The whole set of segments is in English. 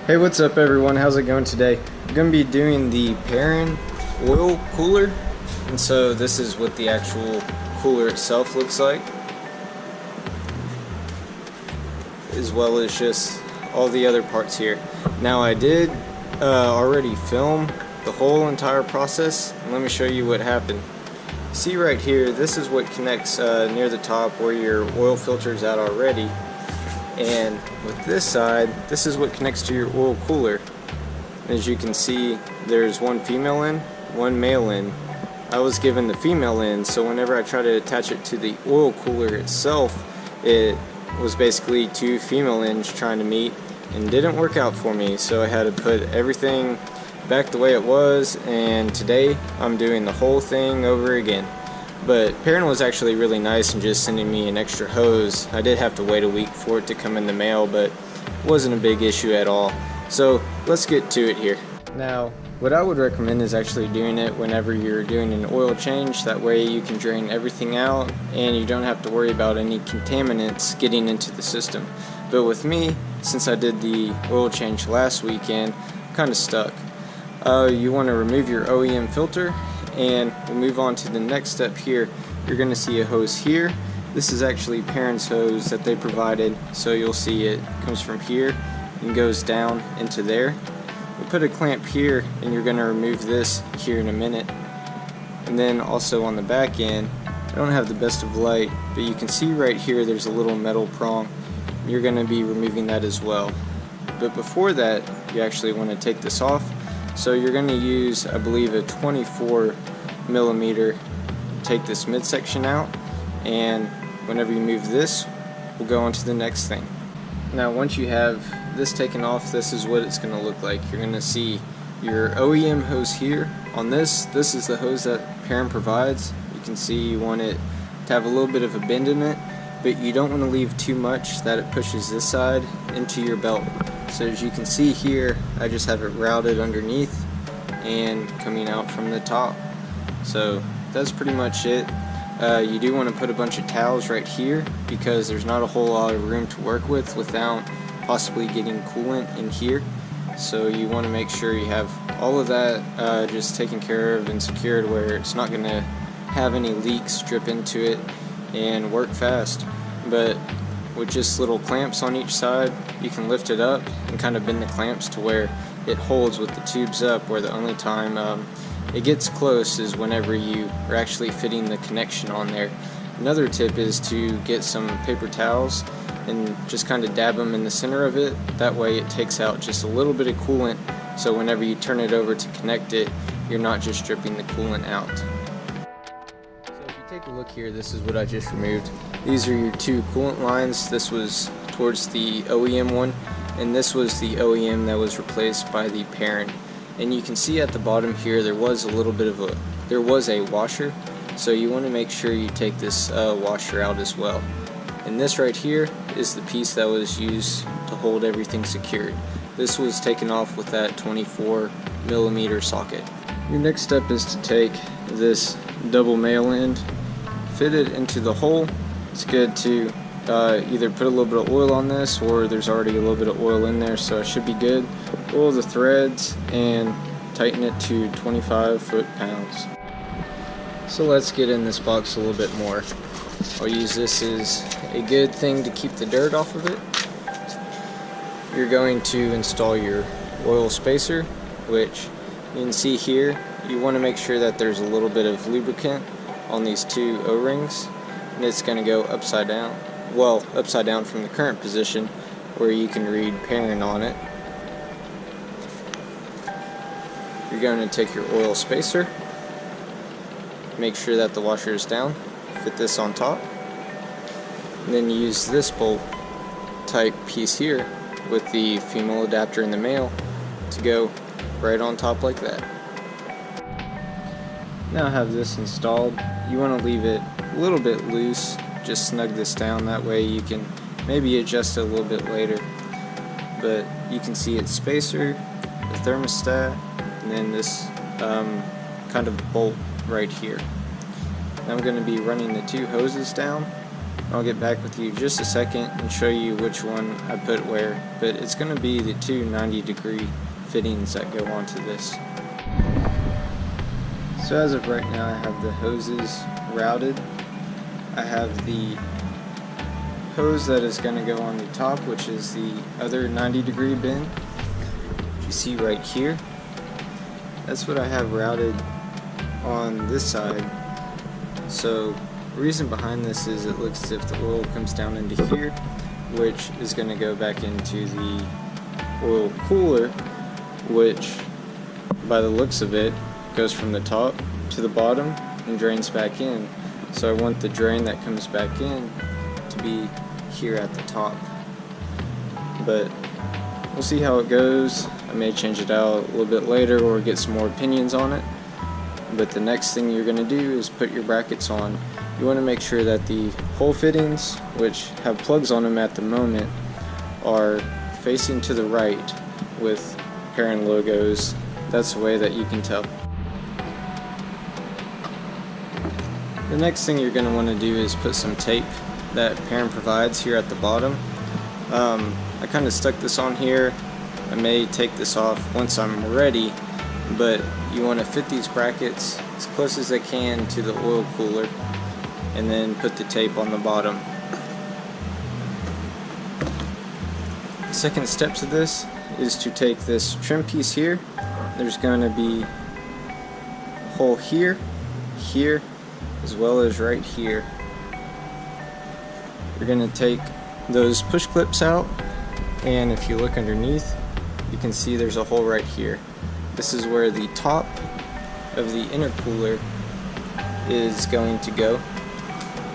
Hey, what's up everyone? How's it going today? I'm going to be doing the Perrin Oil Cooler, and so this is what the actual cooler itself looks like, as well as just all the other parts here. Now I did already film the whole entire process, and let me show you what happened. See right here, this is what connects near the top where your oil filter is at already. And with this side, this is what connects to your oil cooler. As you can see, there's one female end, one male end. I was given the female end, so whenever I try to attach it to the oil cooler itself, it was basically two female ends trying to meet and didn't work out for me, so I had to put everything back the way it was, and today I'm doing the whole thing over again. But Perrin was actually really nice in just sending me an extra hose. I did have to wait a week for it to come in the mail, but it wasn't a big issue at all. So let's get to it here. Now, what I would recommend is actually doing it whenever you're doing an oil change. That way you can drain everything out and you don't have to worry about any contaminants getting into the system. But with me, since I did the oil change last weekend, I'm kind of stuck. You want to remove your OEM filter, and we'll move on to the next step here. You're going to see a hose here. This is actually Perrin's hose that they provided, so you'll see it comes from here and goes down into there. We'll put a clamp here, and you're going to remove this here in a minute. And then also on the back end, I don't have the best of light, but you can see right here there's a little metal prong. You're going to be removing that as well. But before that, you actually want to take this off. So you're going to use, I believe, a 24 millimeter. Take this midsection out, and whenever you move this, we'll go on to the next thing. Now once you have this taken off, this is what it's going to look like. You're going to see your OEM hose here. On this is the hose that Perrin provides. You can see you want it to have a little bit of a bend in it, but you don't want to leave too much that it pushes this side into your belt. So as you can see here, I just have it routed underneath and coming out from the top. So that's pretty much it. You do want to put a bunch of towels right here because there's not a whole lot of room to work with without possibly getting coolant in here. So you want to make sure you have all of that just taken care of and secured where it's not going to have any leaks drip into it and work fast. But with just little clamps on each side, you can lift it up and kind of bend the clamps to where it holds with the tubes up, where the only time it gets close is whenever you are actually fitting the connection on there. Another tip is to get some paper towels and just kind of dab them in the center of it. That way it takes out just a little bit of coolant, so whenever you turn it over to connect it, you're not just dripping the coolant out. Take a look here, this is what I just removed. These are your two coolant lines. This was towards the OEM one, and this was the OEM that was replaced by the Perrin. And you can see at the bottom here there was a washer, so you want to make sure you take this washer out as well. And this right here is the piece that was used to hold everything secured. This was taken off with that 24 millimeter socket. Your next step is to take this double male end, fit it into the hole. It's good to either put a little bit of oil on this, or there's already a little bit of oil in there, so it should be good. Oil the threads and tighten it to 25 foot-pounds. So let's get in this box a little bit more. I'll use this as a good thing to keep the dirt off of it. You're going to install your oil spacer, which you can see here. You want to make sure that there's a little bit of lubricant on these two O-rings, and it's going to go upside down. Well, upside down from the current position where you can read Perrin on it. You're going to take your oil spacer, make sure that the washer is down, fit this on top, and then use this bolt type piece here with the female adapter and the male to go right on top like that. Now I have this installed. You want to leave it a little bit loose, just snug this down, that way you can maybe adjust it a little bit later. But you can see its spacer, the thermostat, and then this kind of bolt right here. Now I'm going to be running the two hoses down I'll get back with you just a second and show you which one I put where, but it's going to be the two 90-degree fittings that go onto this. So as of right now, I have the hoses routed. I have the hose that is going to go on the top, which is the other 90-degree bend. You see right here, that's what I have routed on this side. So the reason behind this is it looks as if the oil comes down into here, which is going to go back into the oil cooler, which by the looks of it goes from the top to the bottom and drains back in. So I want the drain that comes back in to be here at the top. But we'll see how it goes. I may change it out a little bit later or get some more opinions on it. But the next thing you're going to do is put your brackets on. You want to make sure that the hole fittings, which have plugs on them at the moment, are facing to the right with Perrin logos. That's the way that you can tell. The next thing you're going to want to do is put some tape that Perrin provides here at the bottom. I kind of stuck this on here. I may take this off once I'm ready, but you want to fit these brackets as close as they can to the oil cooler and then put the tape on the bottom. The second step to this is to take this trim piece here. There's going to be a hole here, here, as well as right here. You're going to take those push clips out, and if you look underneath, you can see there's a hole right here. This is where the top of the intercooler is going to go.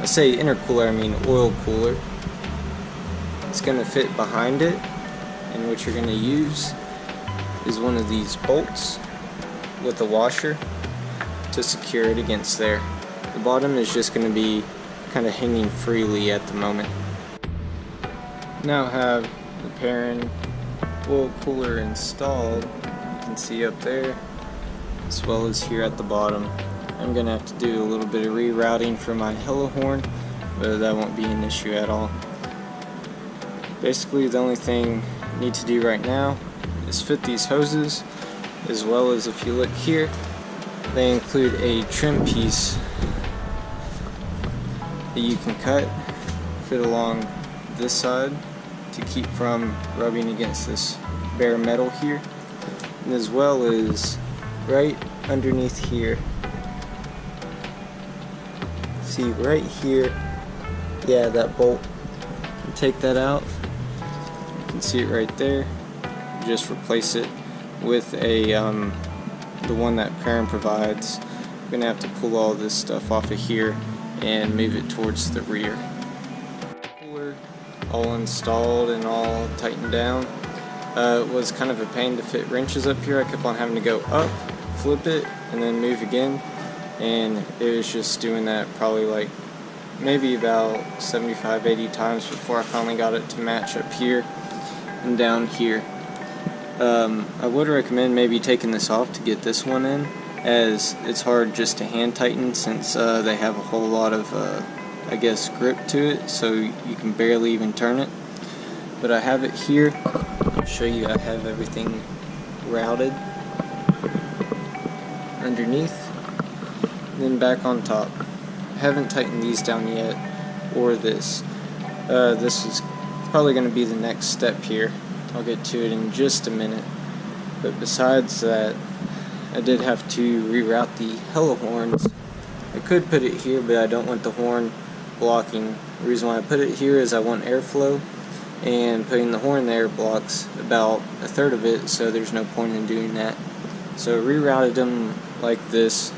I say intercooler, I mean oil cooler. It's going to fit behind it, and what you're going to use is one of these bolts with a washer to secure it against there. The bottom is just going to be kind of hanging freely at the moment. Now I have the Perrin Oil Cooler installed. You can see up there as well as here at the bottom. I'm going to have to do a little bit of rerouting for my hello horn, but that won't be an issue at all. Basically the only thing I need to do right now is fit these hoses, as well as if you look here, they include a trim piece that you can cut, fit along this side to keep from rubbing against this bare metal here, and as well as right underneath here. See right here, yeah, that bolt, you can take that out, you can see it right there. Just replace it with a the one that Perrin provides. I'm gonna have to pull all this stuff off of here and move it towards the rear. Cooler all installed and all tightened down. It was kind of a pain to fit wrenches up here. I kept on having to go up, flip it, and then move again, and it was just doing that probably like maybe about 75-80 times before I finally got it to match up here and down here. I would recommend maybe taking this off to get this one in, as it's hard just to hand tighten since they have a whole lot of I guess grip to it, so you can barely even turn it. But I have it here. I'll show you. I have everything routed underneath, and then back on top. I haven't tightened these down yet, or this. This is probably going to be the next step here. I'll get to it in just a minute. But besides that, I did have to reroute the hello horns. I could put it here, but I don't want the horn blocking. The reason why I put it here is I want airflow, and putting the horn there blocks about a third of it, so there's no point in doing that. So I rerouted them like this.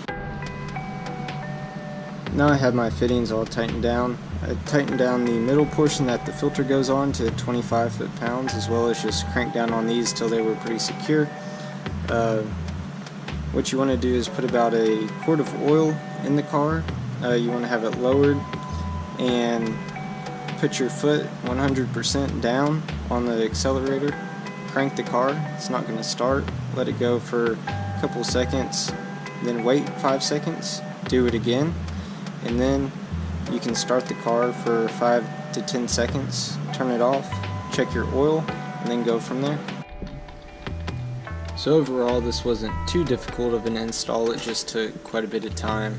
Now I have my fittings all tightened down. I tightened down the middle portion that the filter goes on to 25 foot-pounds, as well as just cranked down on these till they were pretty secure. What you want to do is put about a quart of oil in the car. You want to have it lowered and put your foot 100% down on the accelerator. Crank the car. It's not going to start. Let it go for a couple seconds, then wait 5 seconds, do it again, and then you can start the car for 5 to 10 seconds, turn it off, check your oil, and then go from there. So overall, this wasn't too difficult of an install, it just took quite a bit of time.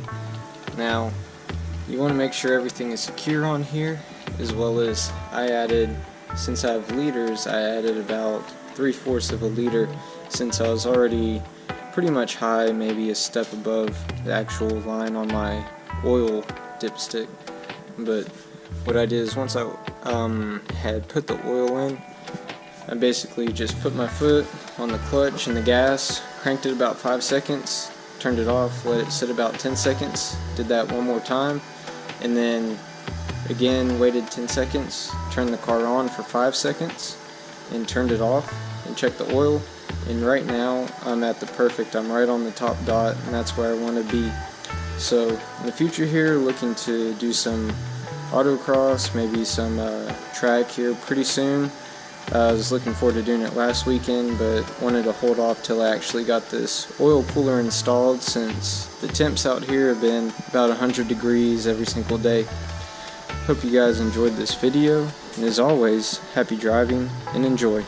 Now, you want to make sure everything is secure on here, as well as I added, since I have liters, I added about 3/4 of a liter, since I was already pretty much high, maybe a step above the actual line on my oil dipstick. But what I did is once I had put the oil in, I basically just put my foot on the clutch and the gas, cranked it about 5 seconds, turned it off, let it sit about 10 seconds, did that one more time, and then again waited 10 seconds, turned the car on for 5 seconds, and turned it off, and checked the oil. And right now I'm at the perfect, I'm right on the top dot, and that's where I want to be. So in the future here, looking to do some autocross, maybe some track here pretty soon. I was looking forward to doing it last weekend, but wanted to hold off till I actually got this oil cooler installed, since the temps out here have been about 100 degrees every single day. Hope you guys enjoyed this video, and as always, happy driving and enjoy.